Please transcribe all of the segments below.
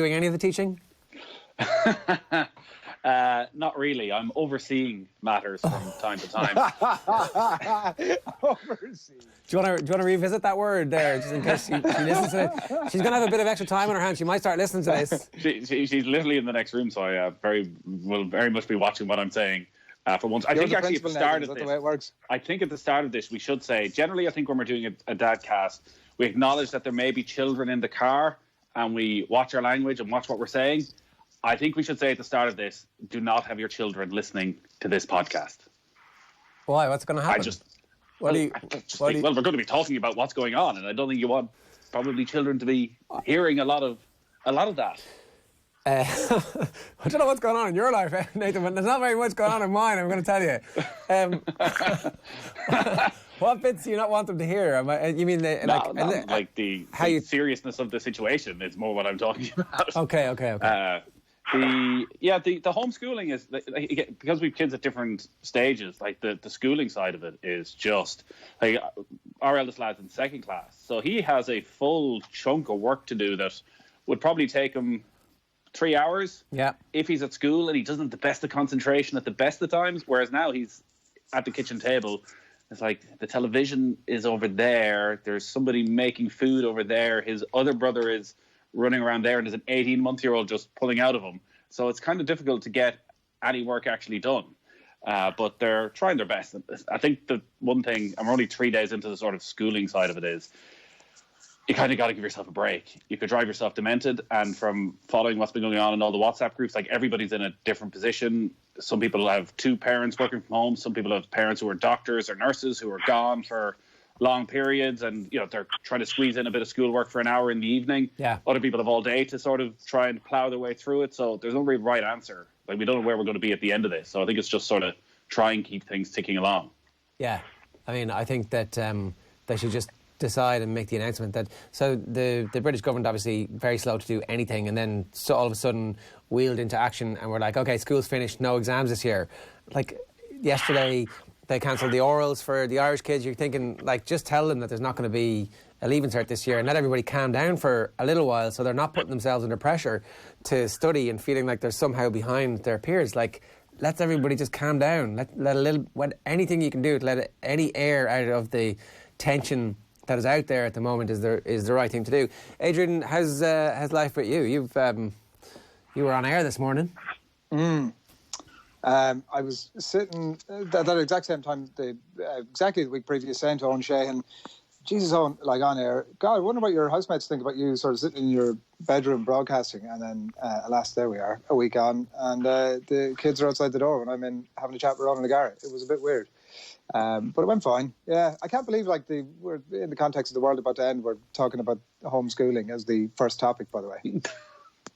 Doing any of the teaching? Not really. I'm overseeing matters from time to time. Overseeing. Do you want to revisit that word there, just in case she listens to it? She's going to have a bit of extra time on her hands. She might start listening to this. She's literally in the next room, so I will very much be watching what I'm saying. For once, I think actually at the start of this, the way it works? I think at the start of this we should say. Generally, I think when we're doing a Dadcast, we acknowledge that there may be children in the car, and we watch our language and watch what we're saying. I think we should say at the start of this, do not have your children listening to this podcast. Why? What's going to happen? We're going to be talking about what's going on, and I don't think you want probably children to be hearing a lot of that. I don't know what's going on in your life, Nathan, but there's not very much going on in mine, I'm going to tell you. What bits do you not want them to hear? You mean the seriousness of the situation is more what I'm talking about. Okay. The homeschooling is because we've kids at different stages. Like the schooling side of it is just like our eldest lad's in second class, so he has a full chunk of work to do that would probably take him 3 hours. Yeah. If he's at school and he doesn't have the best of concentration at the best of times, whereas now he's at the kitchen table. It's like the television is over there. There's somebody making food over there. His other brother is running around there, and there's an 18-month-year-old just pulling out of him. So it's kind of difficult to get any work actually done. But they're trying their best. I think the one thing, and we're only 3 days into the sort of schooling side of it, is you kind of got to give yourself a break. You could drive yourself demented, and from following what's been going on in all the WhatsApp groups, like everybody's in a different position. Some people have two parents working from home. Some people have parents who are doctors or nurses who are gone for long periods, and they're trying to squeeze in a bit of schoolwork for an hour in the evening. Yeah. Other people have all day to sort of try and plow their way through it. So there's no real right answer. Like, we don't know where we're going to be at the end of this. So I think it's just sort of try and keep things ticking along. Yeah. I mean, I think that they should just decide and make the announcement that the British government obviously very slow to do anything, and then so all of a sudden wheeled into action, and we're like, okay, school's finished, no exams this year. Like yesterday they cancelled the orals for the Irish kids. You're thinking, like, just tell them that there's not going to be a Leaving Cert this year and let everybody calm down for a little while so they're not putting themselves under pressure to study and feeling like they're somehow behind their peers. Like, let everybody just calm down. Let anything you can do to let any air out of the tension that is out there at the moment is the right thing to do. Adrian, how's life with you? You were on air this morning. I was sitting at that exact same time, exactly the week previous, saying to Owen Sheehan, Jesus, Owen, like on air, God, I wonder what your housemates think about you sort of sitting in your bedroom broadcasting. And then, alas, there we are, a week on, and the kids are outside the door when I'm in having a chat with Ron in the garret. It was a bit weird. But it went fine. Yeah, I can't believe we're in the context of the world about to end. We're talking about homeschooling as the first topic, by the way.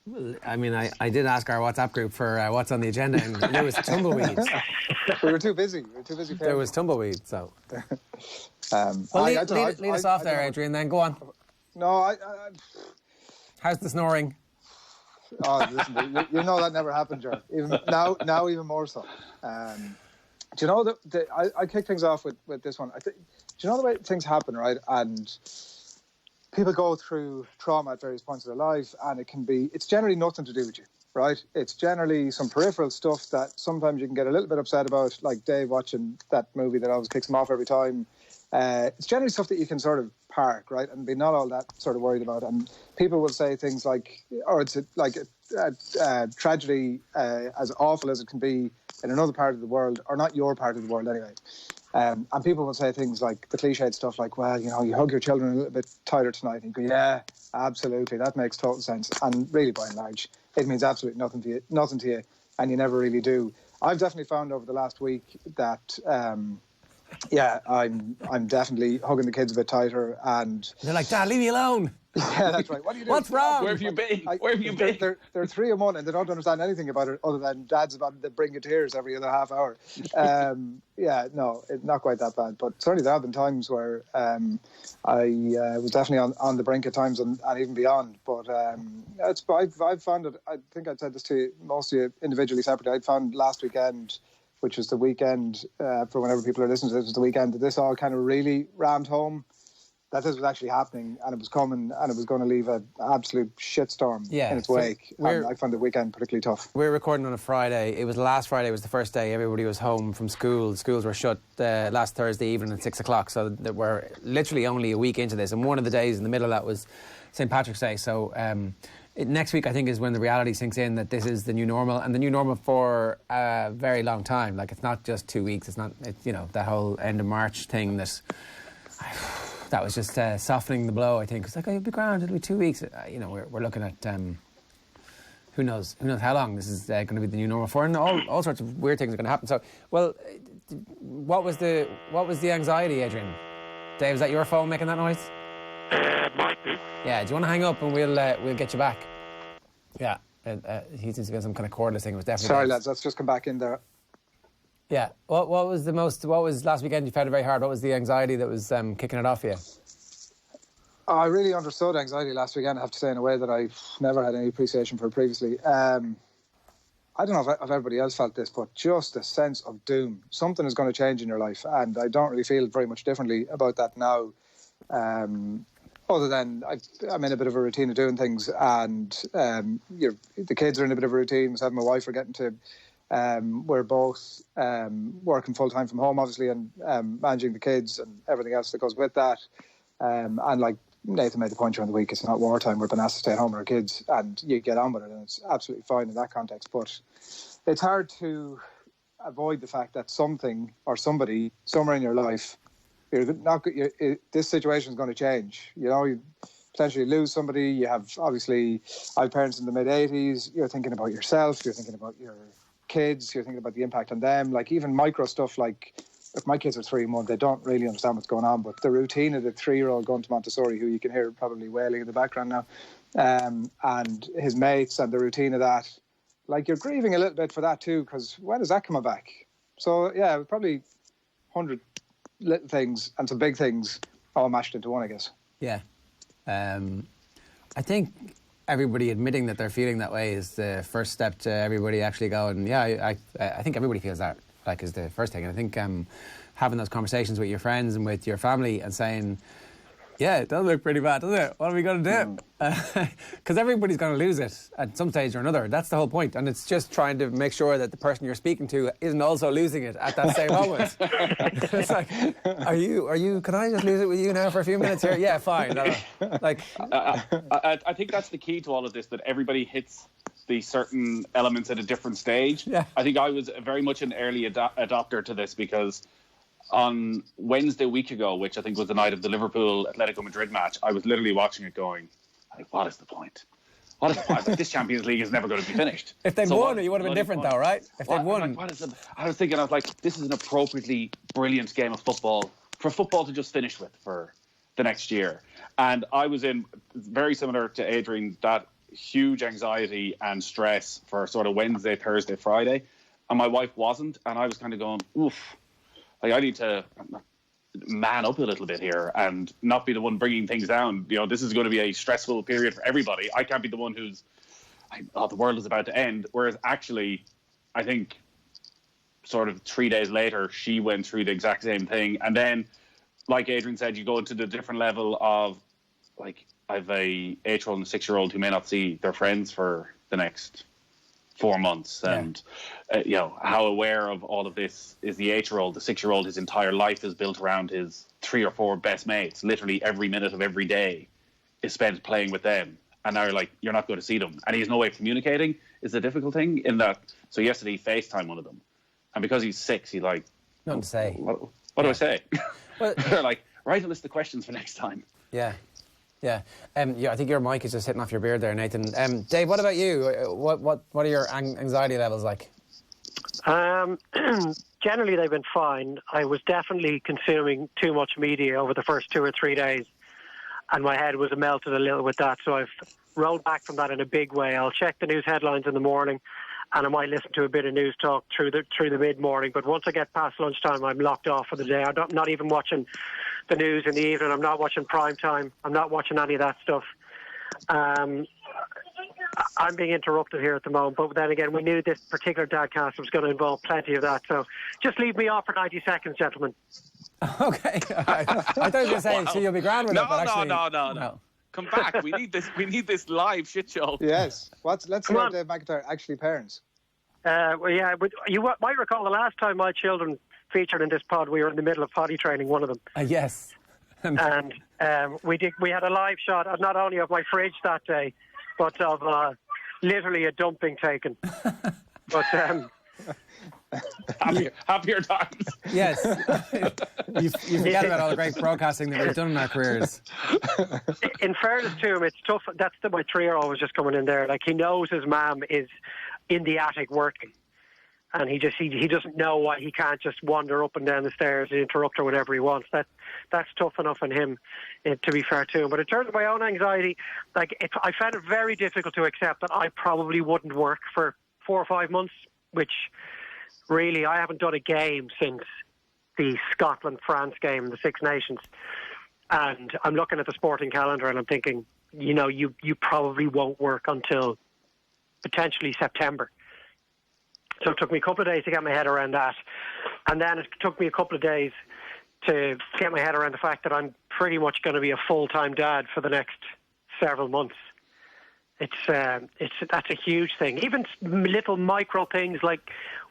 Well, I mean, I did ask our WhatsApp group for what's on the agenda, and there was tumbleweeds. We were too busy. There was tumbleweeds, so. Lead us off there, Adrian. Then go on. No, How's the snoring? Oh, listen, you know that never happened, Joe. Even now, even more so. Do you know I kick things off with this one. Do you know the way things happen, right? And people go through trauma at various points of their life, and it's generally nothing to do with you, right? It's generally some peripheral stuff that sometimes you can get a little bit upset about, like Dave watching that movie that always kicks him off every time. It's generally stuff that you can sort of park, right, and be not all that sort of worried about. And people will say things like, or it's a tragedy as awful as it can be in another part of the world, or not your part of the world anyway. And people will say things like the cliched stuff like, well, you hug your children a little bit tighter tonight. And you go, yeah, absolutely, that makes total sense. And really, by and large, it means absolutely nothing to you, and you never really do. I've definitely found over the last week that, I'm definitely hugging the kids a bit tighter, and they're like, Dad, leave me alone. Yeah, that's right. What are you doing? What's wrong? Where have you been? They're 3 and 1, and they don't understand anything about it other than Dad's about to bring you tears every other half hour. Not quite that bad, but certainly there have been times where I was definitely on the brink at times, and even beyond. But I've found it. I think I said this to most of you individually, separately. I found last weekend, which was the weekend for whenever people are listening to this, was the weekend that this all kind of really rammed home that this was actually happening and it was coming and it was going to leave an absolute shitstorm in its wake. And I found the weekend particularly tough. We're recording on a Friday. It was last Friday was the first day everybody was home from school. Schools were shut last Thursday evening at 6 o'clock. So we're literally only a week into this. And one of the days in the middle of that was St. Patrick's Day. So next week, I think, is when the reality sinks in that this is the new normal, and the new normal for a very long time. Like, it's not just 2 weeks. It's not, that whole end of March thing that was just softening the blow, I think. It's like, it'll be grand, it'll be 2 weeks. We're looking at who knows how long this is going to be the new normal for, and all sorts of weird things are going to happen. So, well, what was the anxiety, Adrian? Dave, is that your phone making that noise? Might be. Yeah, do you want to hang up and we'll get you back? Yeah, he seems to be some kind of cordless thing. It was definitely. Sorry, lads, let's just come back in there. Yeah, what was last weekend you found it very hard? What was the anxiety that was kicking it off for you? I really understood anxiety last weekend, I have to say, in a way that I've never had any appreciation for previously. I don't know if everybody else felt this, but just a sense of doom. Something is going to change in your life, and I don't really feel very much differently about that now. Other than I'm in a bit of a routine of doing things, and the kids are in a bit of a routine. Myself and my wife are getting to. We're both working full time from home, obviously, and managing the kids and everything else that goes with that. And like Nathan made the point during the week, it's not wartime. We're being asked to stay at home with our kids, and you get on with it, and it's absolutely fine in that context. But it's hard to avoid the fact that something or somebody somewhere in your life. This situation is going to change. You potentially lose somebody. You have, obviously, I have parents in the mid-80s. You're thinking about yourself. You're thinking about your kids. You're thinking about the impact on them. Like, even micro stuff like, if my kids are 3 and 1, they don't really understand what's going on. But the routine of the 3-year-old going to Montessori, who you can hear probably wailing in the background now, and his mates and the routine of that, like, you're grieving a little bit for that too, because when is that coming back? So, yeah, probably 100 little things and some big things all mashed into one, I guess. Yeah. I think everybody admitting that they're feeling that way is the first step to everybody actually going, I think everybody feels that, like, is the first thing. And I think having those conversations with your friends and with your family and saying, yeah, it does look pretty bad, doesn't it? What are we going to do? Because everybody's going to lose it at some stage or another. That's the whole point. And it's just trying to make sure that the person you're speaking to isn't also losing it at that same moment. It's like, are you, can I just lose it with you now for a few minutes here? Yeah, fine. Like, I think that's the key to all of this, that everybody hits the certain elements at a different stage. Yeah. I think I was very much an early adopter to this, because on Wednesday a week ago, which I think was the night of the Liverpool Atletico Madrid match, I was literally watching it going, like, what is the point? What is the point? Like, this Champions League is never going to be finished. If they'd won, you would have been different though, right? If they'd won. What is it? I was thinking, this is an appropriately brilliant game of football for football to just finish with for the next year. And I was in, very similar to Adrian, that huge anxiety and stress for sort of Wednesday, Thursday, Friday. And my wife wasn't. And I was kind of going, oof. Like, I need to man up a little bit here and not be the one bringing things down. This is going to be a stressful period for everybody. I can't be the one who's, the world is about to end. Whereas actually, I think sort of 3 days later, she went through the exact same thing. And then, like Adrian said, you go into the different level of, like, I have a 8-year-old and a 6-year-old who may not see their friends for the next 4 months, and how aware of all of this is the 8-year-old. The 6-year-old, his entire life is built around his 3 or 4 best mates. Literally every minute of every day is spent playing with them, and now you're not going to see them, and he has no way of communicating. Is the difficult thing in that. So yesterday he FaceTimed one of them, and because he's 6, he's like, nothing to say. What do I say? Well, they're like, write a list of questions for next time. Yeah. Yeah, I think your mic is just hitting off your beard there, Nathan. Dave, what about you? What are your anxiety levels like? Generally, they've been fine. I was definitely consuming too much media over the first 2 or 3 days, and my head was melted a little with that. So I've rolled back from that in a big way. I'll check the news headlines in the morning, and I might listen to a bit of news talk through the mid-morning. But once I get past lunchtime, I'm locked off for the day. I'm not even watching the news in the evening. I'm not watching prime time. I'm not watching any of that stuff. I'm being interrupted here at the moment, but then again, we knew this particular Dadcast was going to involve plenty of that. So just leave me off for 90 seconds, gentlemen. Okay. I thought you were going to say, so you'll be grand with it, but actually... No. Come back. We need this live shit show. Yes. Let's see how Dave McIntyre actually parents. Well, yeah, but you might recall the last time my children featured in this pod, we were in the middle of potty training one of them. Yes. And we had a live shot of not only of my fridge that day, but of literally a dumping taken. But happier times. Yes. you forget about all the great broadcasting that we've done in our careers. In fairness to him, it's tough. That's my 3-year-old was just coming in there. Like, he knows his mum is in the attic working, and he doesn't know why he can't just wander up and down the stairs and interrupt her whenever he wants. That's tough enough on him, to be fair to him. But in terms of my own anxiety, I found it very difficult to accept that I probably wouldn't work for 4 or 5 months, which really I haven't done a game since the Scotland-France game in the Six Nations. And I'm looking at the sporting calendar and I'm thinking, you probably won't work until potentially September. So it took me a couple of days to get my head around that. And then it took me a couple of days to get my head around the fact that I'm pretty much going to be a full-time dad for the next several months. That's a huge thing. Even little micro things like,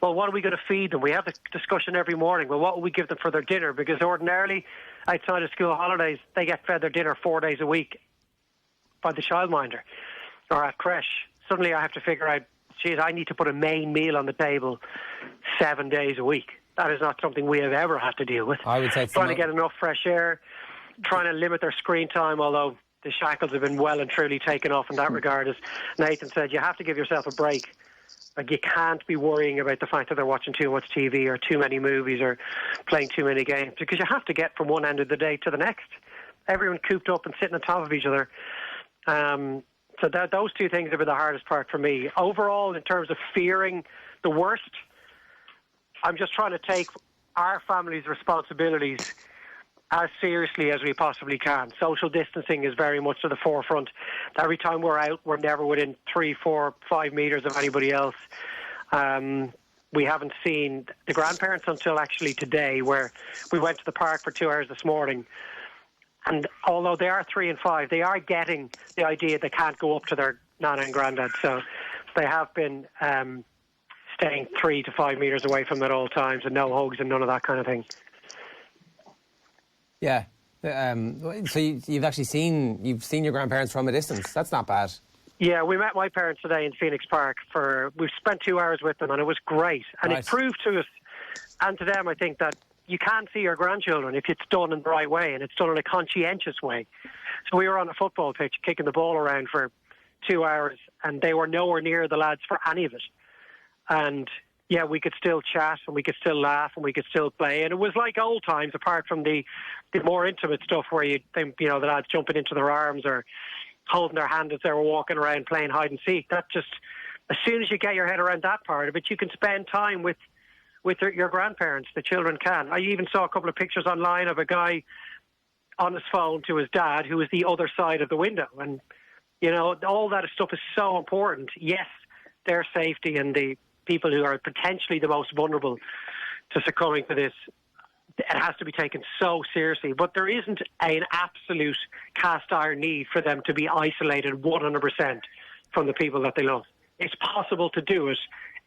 well, what are we going to feed them? We have the discussion every morning. Well, what will we give them for their dinner? Because ordinarily, outside of school holidays, they get fed their dinner 4 days a week by the childminder or at creche. Suddenly I have to figure out, geez, I need to put a main meal on the table 7 days a week. That is not something we have ever had to deal with. I would say trying to get enough fresh air, trying to limit their screen time, although the shackles have been well and truly taken off in that regard. As Nathan said, you have to give yourself a break. Like, you can't be worrying about the fact that they're watching too much TV or too many movies or playing too many games, because you have to get from one end of the day to the next. Everyone cooped up and sitting on top of each other. So those two things have been the hardest part for me. Overall, in terms of fearing the worst, I'm just trying to take our family's responsibilities as seriously as we possibly can. Social distancing is very much to the forefront. Every time we're out, we're never within 3, 4, 5 metres of anybody else. We haven't seen the grandparents until actually today, where we went to the park for 2 hours this morning. And although they are 3 and 5, they are getting the idea they can't go up to their nana and granddad. So they have been staying 3 to 5 metres away from them at all times, and no hugs and none of that kind of thing. Yeah. So you've actually seen your grandparents from a distance. That's not bad. Yeah, we met my parents today in Phoenix Park. We spent 2 hours with them, and it was great. And Nice. It proved to us and to them, I think, that you can see your grandchildren if it's done in the right way and it's done in a conscientious way. So we were on a football pitch kicking the ball around for 2 hours, and they were nowhere near the lads for any of it. And yeah, we could still chat and we could still laugh and we could still play. And it was like old times, apart from the more intimate stuff where you think, the lads jumping into their arms or holding their hand as they were walking around playing hide and seek. That just, as soon as you get your head around that part of it, you can spend time with your grandparents. The children can. I even saw a couple of pictures online of a guy on his phone to his dad who was the other side of the window. And, all that stuff is so important. Yes, their safety and the people who are potentially the most vulnerable to succumbing to this, it has to be taken so seriously. But there isn't an absolute cast iron need for them to be isolated 100% from the people that they love. It's possible to do it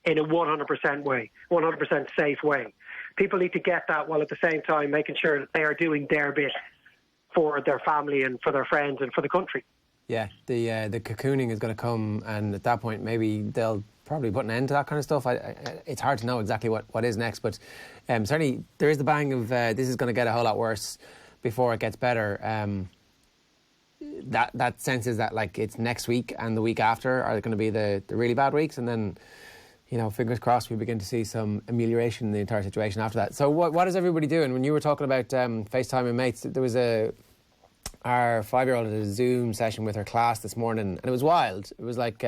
in a 100% way, 100% safe way. People need to get that, while at the same time making sure that they are doing their bit for their family and for their friends and for the country. Yeah, the cocooning is going to come, and at that point maybe they'll probably put an end to that kind of stuff. It's hard to know exactly what is next, but certainly there is the bang of this is going to get a whole lot worse before it gets better. That sense is that, like, it's next week and the week after are going to be the really bad weeks, and then, fingers crossed, we begin to see some amelioration in the entire situation after that. So what is everybody doing? When you were talking about FaceTime and mates, there was our 5-year-old had a Zoom session with her class this morning, and it was wild. It was like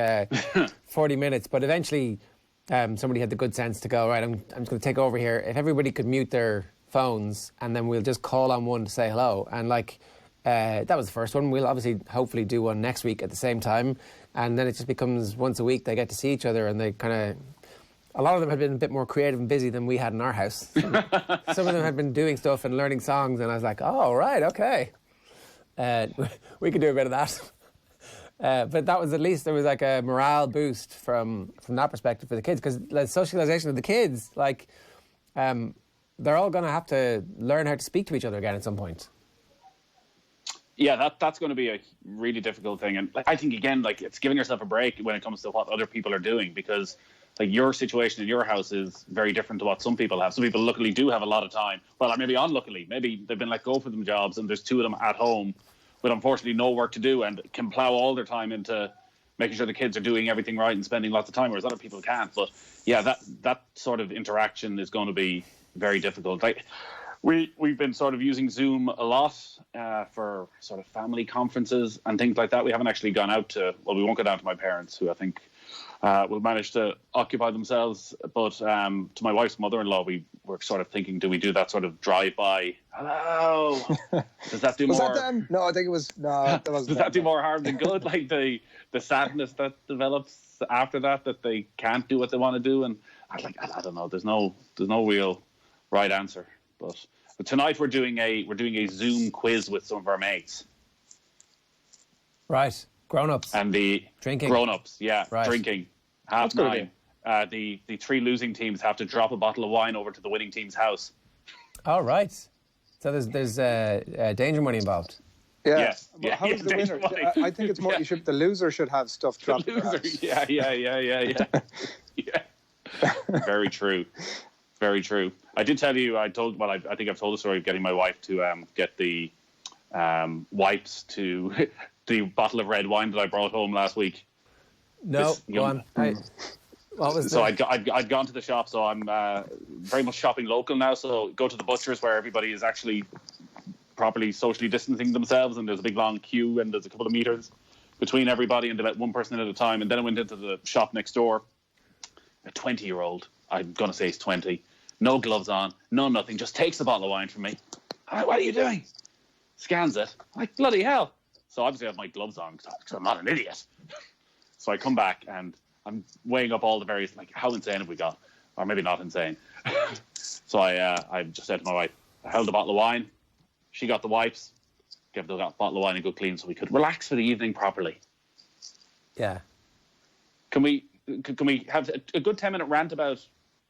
40 minutes, but eventually somebody had the good sense to go, right, I'm just going to take over here. If everybody could mute their phones, and then we'll just call on one to say hello. And that was the first one. We'll obviously hopefully do one next week at the same time, and then it just becomes once a week they get to see each other, and they kind of A lot of them had been a bit more creative and busy than we had in our house. Some of them had been doing stuff and learning songs, and I was like, oh, right, okay. We could do a bit of that. But that was at least, there was like a morale boost from that perspective for the kids, because the socialisation of the kids, like, they're all going to have to learn how to speak to each other again at some point. Yeah, that's going to be a really difficult thing. And I think, again, like, it's giving yourself a break when it comes to what other people are doing, because like your situation in your house is very different to what some people have. Some people luckily do have a lot of time. Well, maybe unluckily, maybe they've been let go for them jobs and there's 2 of them at home with unfortunately no work to do and can plow all their time into making sure the kids are doing everything right and spending lots of time, whereas other people can't. But yeah, that sort of interaction is going to be very difficult. Like, we've been sort of using Zoom a lot for sort of family conferences and things like that. We haven't actually gone out to, well, we won't go down to my parents, who I think will manage to occupy themselves. But to my wife's mother-in-law, we were sort of thinking, do we do that sort of drive-by? Hello. Does that do was more? That them? No, I think it was. No, that wasn't. Does that do more harm than good? Like the sadness that develops after that they can't do what they want to do, and I don't know. There's no real right answer. But tonight we're doing a Zoom quiz with some of our mates. Right. Grown-ups. And the drinking. Grown-ups, yeah, right. Drinking. 9:30. The 3 losing teams have to drop a bottle of wine over to the winning team's house. Oh, right. So there's danger money involved. Yeah. Yes. But how is the winner? I think it's more. Yeah. The loser should have stuff dropped. The loser. Yeah. Yeah. Very true. Very true. I did tell you. I think I've told the story of getting my wife to get the wipes to the bottle of red wine that I brought home last week. No, go on. What was so I'd gone to the shop, so I'm very much shopping local now. So go to the butcher's where everybody is actually properly socially distancing themselves, and there's a big long queue, and there's a couple of meters between everybody, and they let one person at a time. And then I went into the shop next door. A 20-year-old, I'm going to say he's 20, no gloves on, no nothing, just takes the bottle of wine from me. I'm like, what are you doing? Scans it. I'm like, bloody hell. So obviously I have my gloves on because I'm not an idiot. So I come back and I'm weighing up all the various, like, how insane have we got? Or maybe not insane. So I just said to my wife, I held the bottle of wine. She got the wipes, gave the bottle of wine a good clean so we could relax for the evening properly. Yeah. Can we have a good 10-minute rant about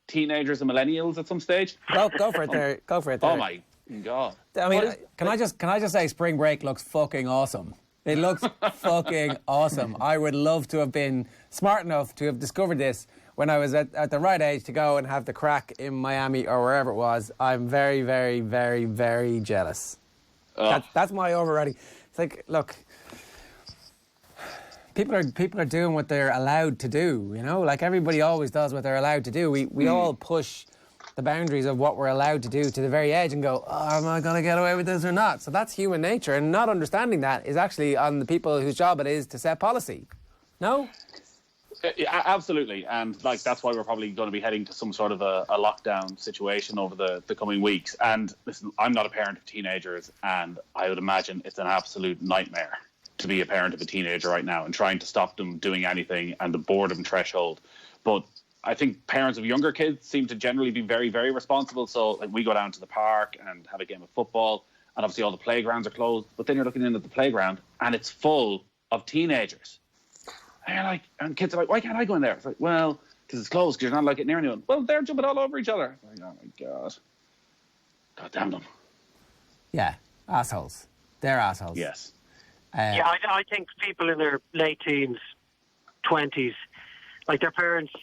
teenagers and millennials at some stage? Go for it there. Go for it there. Oh my God. I mean, can I just say spring break looks fucking awesome. It looks fucking awesome. I would love to have been smart enough to have discovered this when I was at the right age to go and have the crack in Miami or wherever it was. I'm very, very, very, very jealous. That's my overriding. It's like, look, people are doing what they're allowed to do, you know? Like, everybody always does what they're allowed to do. We all push the boundaries of what we're allowed to do to the very edge and go, oh, am I going to get away with this or not? So that's human nature, and not understanding that is actually on the people whose job it is to set policy. No? Yeah, absolutely, and like that's why we're probably going to be heading to some sort of a lockdown situation over the coming weeks. And listen, I'm not a parent of teenagers, and I would imagine it's an absolute nightmare to be a parent of a teenager right now and trying to stop them doing anything, and the boredom threshold. But I think parents of younger kids seem to generally be very, very responsible. So like, we go down to the park and have a game of football, and obviously all the playgrounds are closed. But then you're looking in at the playground and it's full of teenagers. And you're like, and kids are like, why can't I go in there? It's like, well, because it's closed, because you're not allowed to get near anyone. Well, they're jumping all over each other. Like, oh my God. God damn them. Yeah, assholes. They're assholes. Yes. Yeah, I think people in their late teens, 20s, like their parents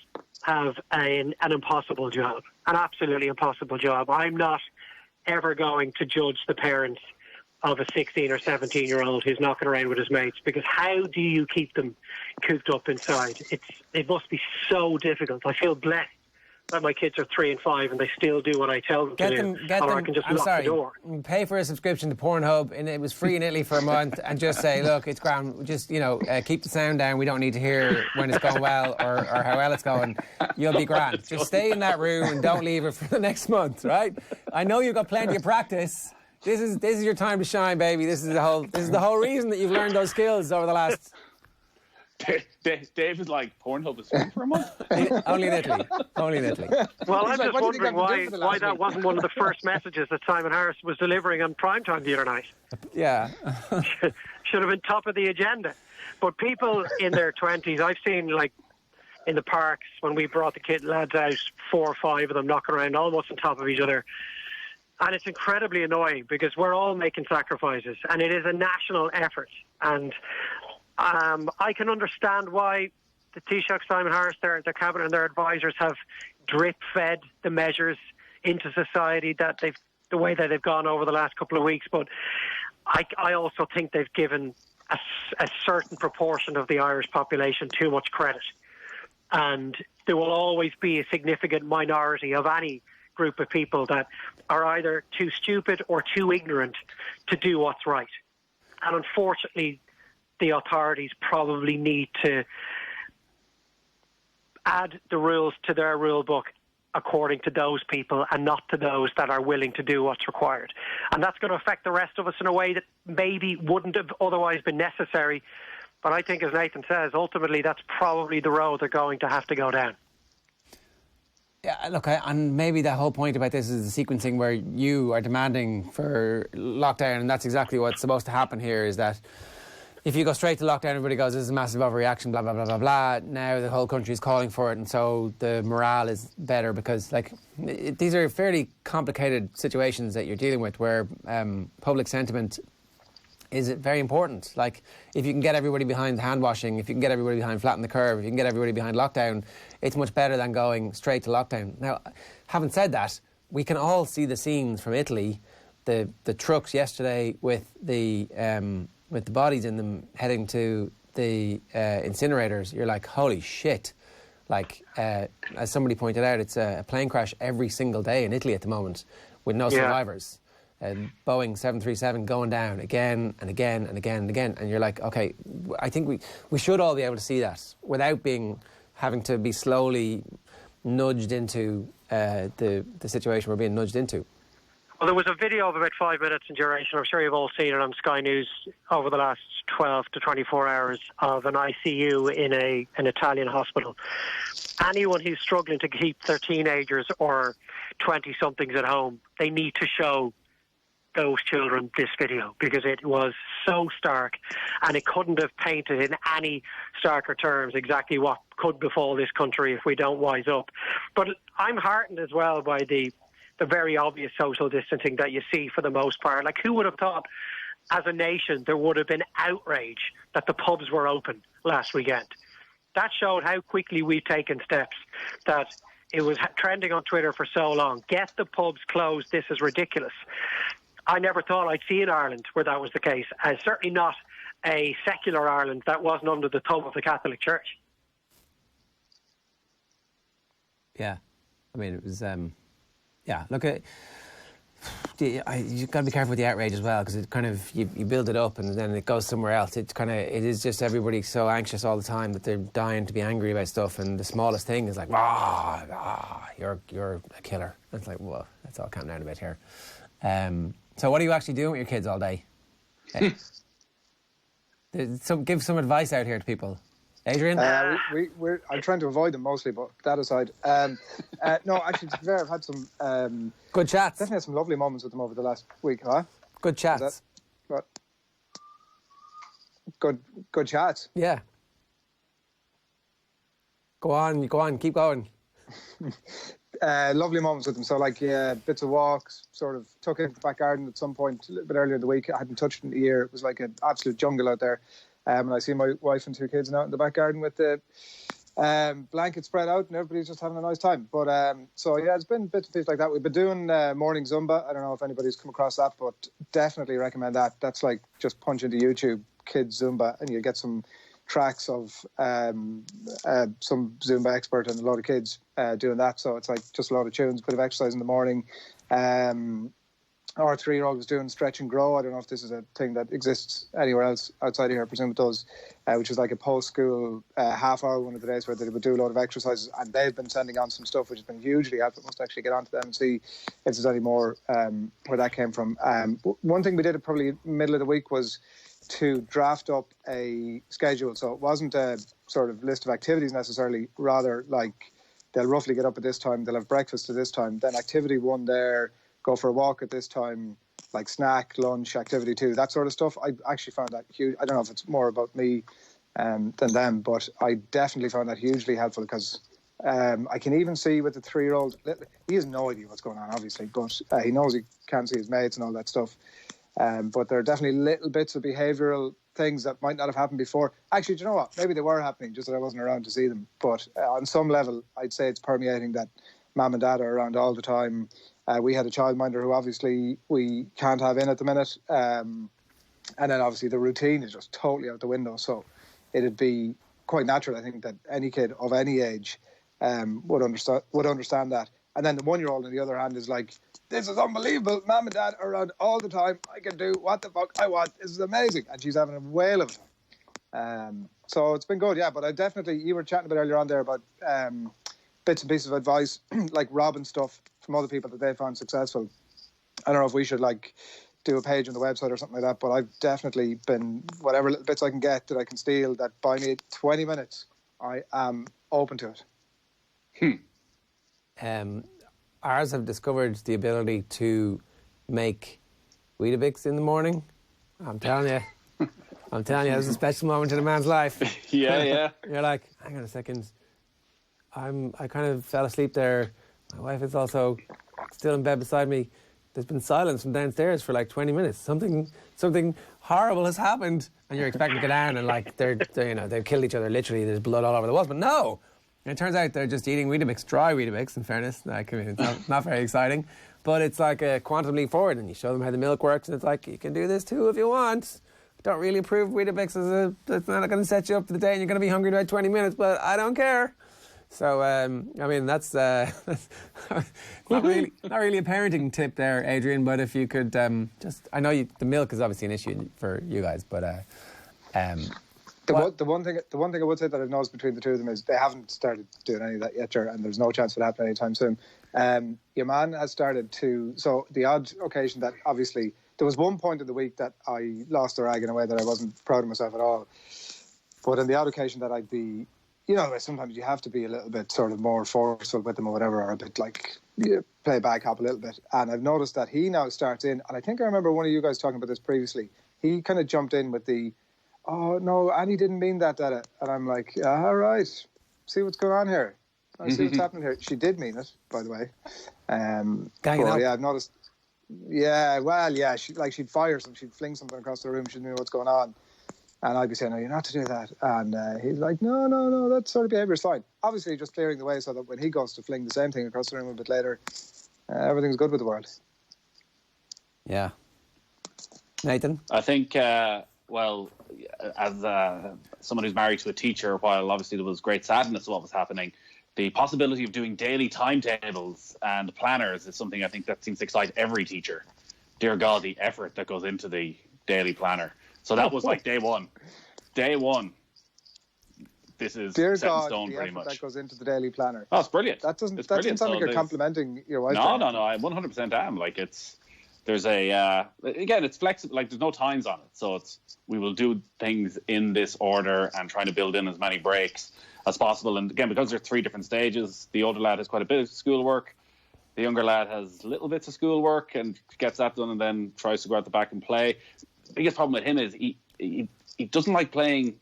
have an impossible job, an absolutely impossible job. I'm not ever going to judge the parents of a 16 or 17-year-old who's knocking around with his mates, because how do you keep them cooped up inside? It must be so difficult. I feel blessed that my kids are 3 and 5 and they still do what I tell them to do. Or I can just lock the door. Pay for a subscription to Pornhub, and it was free in Italy for a month, and just say, look, it's grand. Just, keep the sound down. We don't need to hear when it's going well or how well it's going. You'll be grand. Just stay in that room and don't leave it for the next month, right? I know you've got plenty of practice. This is your time to shine, baby. This is the whole reason that you've learned those skills over the last Dave is like, Pornhub is free for a month. Only in Italy. Only in Italy. Well, I'm like, just what do you think wondering I've been doing for the why last that week? wasn't one of the first messages that Simon Harris was delivering on primetime the other night. Yeah. Should have been top of the agenda. But people in their 20s, I've seen, like, in the parks, when we brought the lads out, 4 or 5 of them knocking around almost on top of each other. And it's incredibly annoying because we're all making sacrifices, and it is a national effort. And I can understand why the Taoiseach, Simon Harris, their cabinet and their advisors have drip-fed the measures into society that the way that they've gone over the last couple of weeks. But I also think they've given a certain proportion of the Irish population too much credit. And there will always be a significant minority of any group of people that are either too stupid or too ignorant to do what's right. And unfortunately, the authorities probably need to add the rules to their rule book according to those people and not to those that are willing to do what's required. And that's going to affect the rest of us in a way that maybe wouldn't have otherwise been necessary. But I think, as Nathan says, ultimately that's probably the road they're going to have to go down. Yeah, look, and maybe the whole point about this is the sequencing where you are demanding for lockdown, and that's exactly what's supposed to happen here, is that if you go straight to lockdown, everybody goes, this is a massive overreaction, blah, blah, blah, blah, blah. Now the whole country is calling for it, and so the morale is better because, like, these are fairly complicated situations that you're dealing with where public sentiment is very important. Like, if you can get everybody behind hand washing, if you can get everybody behind flatten the curve, if you can get everybody behind lockdown, it's much better than going straight to lockdown. Now, having said that, we can all see the scenes from Italy, the trucks yesterday with the bodies in them heading to the incinerators. You're like, holy shit. Like, as somebody pointed out, it's a plane crash every single day in Italy at the moment with no survivors. Boeing 737 going down again and again and again and again, and you're like, okay, I think we should all be able to see that without having to be slowly nudged into the situation we're being nudged into. Well, there was a video of about 5 minutes in duration. I'm sure you've all seen it on Sky News over the last 12 to 24 hours of an ICU in an Italian hospital. Anyone who's struggling to keep their teenagers or 20-somethings at home, they need to show those children this video because it was so stark and it couldn't have painted in any starker terms exactly what could befall this country if we don't wise up. But I'm heartened as well by the very obvious social distancing that you see for the most part. Like, who would have thought as a nation there would have been outrage that the pubs were open last weekend? That showed how quickly we've taken steps, that it was trending on Twitter for so long. Get the pubs closed, this is ridiculous. I never thought I'd see in Ireland where that was the case, and certainly not a secular Ireland that wasn't under the thumb of the Catholic Church. Yeah, I mean, it was, look, you've got to be careful with the outrage as well, because it kind of, you build it up and then it goes somewhere else. It is just everybody so anxious all the time that they're dying to be angry about stuff, and the smallest thing is like, you're a killer. And it's like, whoa, let's all calm down a bit here. So what are you actually doing with your kids all day? Give some advice out here to people. Adrian? I'm trying to avoid them mostly, but that aside. No, actually, to be fair, I've had some... good chats. Definitely had some lovely moments with them over the last week, huh? Good chats. Good chats? Yeah. Go on, keep going. Lovely moments with them. So, like, bits of walks, sort of took into the back garden at some point a little bit earlier in the week. I hadn't touched it in a year. It was like an absolute jungle out there. And I see my wife and 2 kids now in the back garden with the blanket spread out, and everybody's just having a nice time. But so yeah, it's been bits and pieces like that. We've been doing morning Zumba. I don't know if anybody's come across that, but definitely recommend that. That's like just punch into YouTube kids Zumba, and you get some tracks of some Zumba expert and a lot of kids doing that. So it's like just a lot of tunes, bit of exercise in the morning. Our 3-year-old was doing Stretch and Grow. I don't know if this is a thing that exists anywhere else outside of here. I presume it does, which is like a post-school half hour one of the days where they would do a lot of exercises, and they've been sending on some stuff which has been hugely helpful. Must actually get onto them and see if there's any more where that came from. One thing we did at probably middle of the week was to draft up a schedule. So it wasn't a sort of list of activities necessarily, rather like they'll roughly get up at this time, they'll have breakfast at this time, then activity 1 there, go for a walk at this time, like snack, lunch, activity 2, that sort of stuff. I actually found that huge. I don't know if it's more about me than them, but I definitely found that hugely helpful because I can even see with the 3-year-old, he has no idea what's going on, obviously, but he knows he can't see his mates and all that stuff. But there are definitely little bits of behavioural things that might not have happened before. Actually, do you know what? Maybe they were happening, just that I wasn't around to see them. But on some level, I'd say it's permeating that mum and dad are around all the time. We had a childminder who obviously we can't have in at the minute. And then obviously the routine is just totally out the window. So it'd be quite natural, I think, that any kid of any age would understand that. And then the 1-year-old, on the other hand, is like, this is unbelievable. Mum and dad are around all the time. I can do what the fuck I want. This is amazing. And she's having a whale of it. So it's been good, yeah. But I definitely, you were chatting a bit earlier on there about bits and pieces of advice, like robbing stuff from other people that they found successful. I don't know if we should like do a page on the website or something like that, but I've definitely been, whatever little bits I can get that I can steal that buy me 20 minutes, I am open to it. Ours have discovered the ability to make Weetabix in the morning. I'm telling you, it's a special moment in a man's life. Yeah. You're like, hang on a second. I kind of fell asleep there. My wife is also still in bed beside me. There's been silence from downstairs for like 20 minutes. Something horrible has happened, and you're expecting to go down and like they've killed each other. Literally, there's blood all over the walls. But no. And it turns out they're just eating Weetabix, dry Weetabix, in fairness. Like, I mean, it's not very exciting. But it's like a quantum leap forward, and you show them how the milk works, and it's like, you can do this too if you want. Don't really approve Weetabix it's not going to set you up for the day, and you're going to be hungry in about 20 minutes, but I don't care. So, I mean, that's not really a parenting tip there, Adrian, but if you could I know the milk is obviously an issue for you guys, but... The one thing I would say that I've noticed between the two of them is they haven't started doing any of that yet, and there's no chance of it happening anytime soon. Your man has started to, so the odd occasion that obviously, there was one point in the week that I lost the rag in a way that I wasn't proud of myself at all. But on the odd occasion that I'd be, sometimes you have to be a little bit sort of more forceful with them or whatever, or a bit like play back hop a little bit. And I've noticed that he now starts in, and I think I remember one of you guys talking about this previously. He kind of jumped in with the, oh, no, Annie didn't mean that, did it? And I'm like, all right, see what's going on here. I see what's happening here. She did mean it, by the way. Yeah, I've noticed. Yeah, well, yeah, she'd fire something, she'd fling something across the room, she'd know what's going on. And I'd be saying, no, you're not to do that. And he's like, no, that sort of behaviour is fine. Obviously, just clearing the way so that when he goes to fling the same thing across the room a bit later, everything's good with the world. Yeah. Nathan? I think... well, as someone who's married to a teacher, while obviously there was great sadness of what was happening, the possibility of doing daily timetables and planners is something I think that seems to excite every teacher. Dear God, the effort that goes into the daily planner. So that was like day one. Day one. This is set in stone pretty much. That goes into the daily planner. Oh, it's brilliant. That doesn't sound like you're complimenting your wife. No, I 100% am. Like there's again, it's flexible. Like there's no times on it, so we will do things in this order and trying to build in as many breaks as possible. And again, because there's 3 different stages, the older lad has quite a bit of schoolwork. The younger lad has little bits of schoolwork and gets that done, and then tries to go out the back and play. The biggest problem with him is he doesn't like playing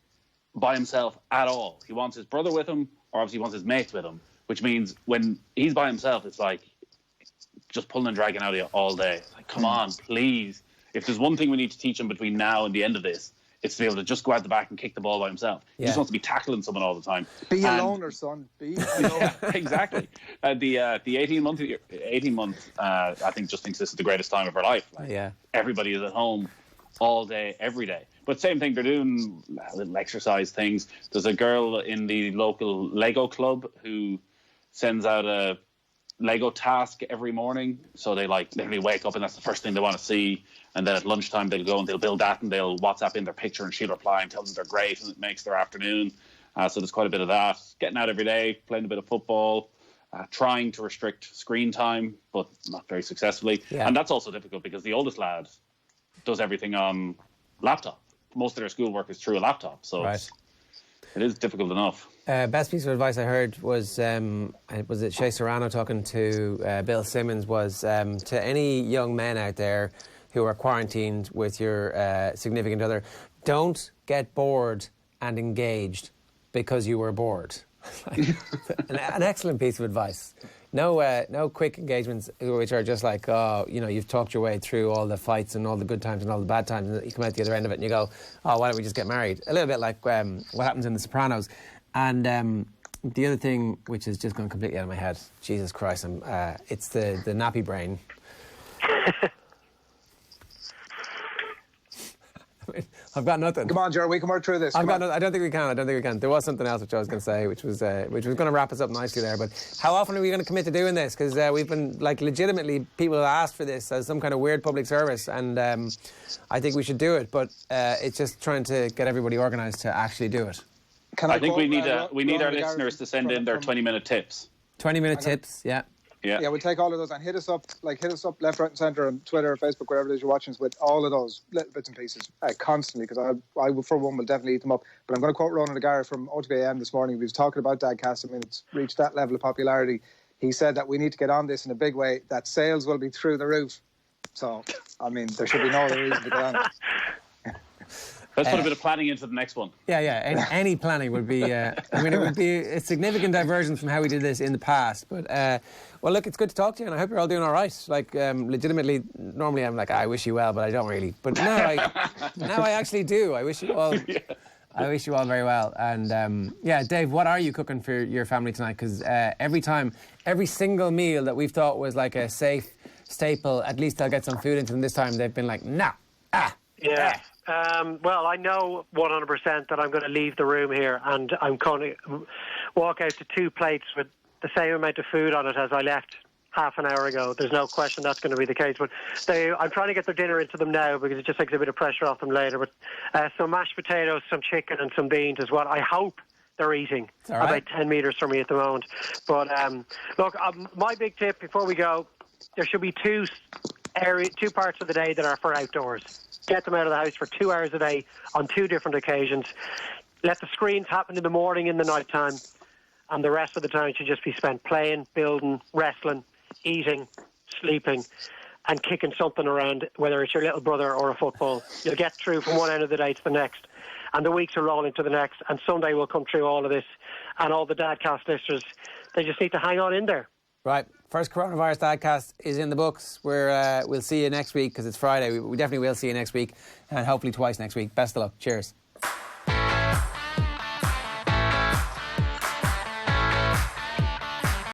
by himself at all. He wants his brother with him, or obviously he wants his mates with him, which means when he's by himself, it's like just pulling and dragging out of you all day. It's like, come on, please. If there's one thing we need to teach him between now and the end of this, it's to be able to just go out the back and kick the ball by himself. Yeah. He just wants to be tackling someone all the time. Be a loner, son. Be a loner. Yeah, exactly. The 18 month, I think just thinks this is the greatest time of her life. Like, yeah. Everybody is at home all day, every day. But same thing, they're doing little exercise things. There's a girl in the local Lego club who sends out a Lego task every morning. So they literally wake up and that's the first thing they want to see. And then at lunchtime they'll go and they'll build that and they'll WhatsApp in their picture and she'll reply and tell them they're great and it makes their afternoon. So there's quite a bit of that. Getting out every day, playing a bit of football, trying to restrict screen time, but not very successfully. Yeah. And that's also difficult because the oldest lad does everything on laptop. most of their schoolwork is through a laptop. So Right. it is difficult enough. Best piece of advice I heard was it Shea Serrano talking to Bill Simmons, was to any young men out there who are quarantined with your significant other, don't get bored and engaged because you were bored. an excellent piece of advice. No quick engagements which are just like, oh, you know, you've talked your way through all the fights and all the good times and all the bad times, and you come out the other end of it and you go, oh, why don't we just get married? A little bit like what happens in The Sopranos. And the other thing, which has just gone completely out of my head, Jesus Christ, it's the nappy brain. I've got nothing. Come on, Ger, we can work through this. I don't think we can. There was something else which I was going to say, which was going to wrap us up nicely there. But how often are we going to commit to doing this? Because we've been, like, legitimately, people have asked for this as some kind of weird public service, and I think we should do it. But it's just trying to get everybody organised to actually do it. I think we need our listeners to send in their 20-minute tips. 20-minute tips, yeah. Yeah, we'll take all of those and hit us up left, right and centre on Twitter, Facebook, wherever it is you're watching us, with all of those little bits and pieces constantly, because I for one, will definitely eat them up. But I'm going to quote Ronan O'Gara from OTBAM this morning. He was talking about Dadcast. I mean, it's reached that level of popularity. He said that we need to get on this in a big way, that sales will be through the roof. So, I mean, there should be no other reason to get on it. Let's put a bit of planning into the next one. Yeah. Any planning would be... it would be a significant diversion from how we did this in the past. But, well, look, it's good to talk to you, and I hope you're all doing all right. Like, legitimately, normally I'm like, I wish you well, but I don't really. But now I actually do. I wish you all... Yeah. I wish you all very well. And, Dave, what are you cooking for your family tonight? Because every single meal that we've thought was like a safe staple, at least I'll get some food into them this time, they've been like, nah. Yeah. Well, I know 100% that I'm going to leave the room here, and I'm going to walk out to 2 plates with the same amount of food on it as I left half an hour ago. There's no question that's going to be the case. But I'm trying to get their dinner into them now, because it just takes a bit of pressure off them later. But some mashed potatoes, some chicken and some beans is what I hope they're eating. All right. About 10 metres from me at the moment. But look, my big tip before we go, there should be two parts of the day that are for outdoors. Get them out of the house for 2 hours a day on 2 different occasions. Let the screens happen in the morning, in the night time, and the rest of the time should just be spent playing, building, wrestling, eating, sleeping, and kicking something around, whether it's your little brother or a football. You'll get through from one end of the day to the next, and the weeks will roll into the next, and Sunday will come through all of this, and all the Dadcast listeners, they just need to hang on in there. Right. First coronavirus Dadcast is in the books. We'll see you next week, because it's Friday. We definitely will see you next week, and hopefully twice next week. Best of luck. Cheers.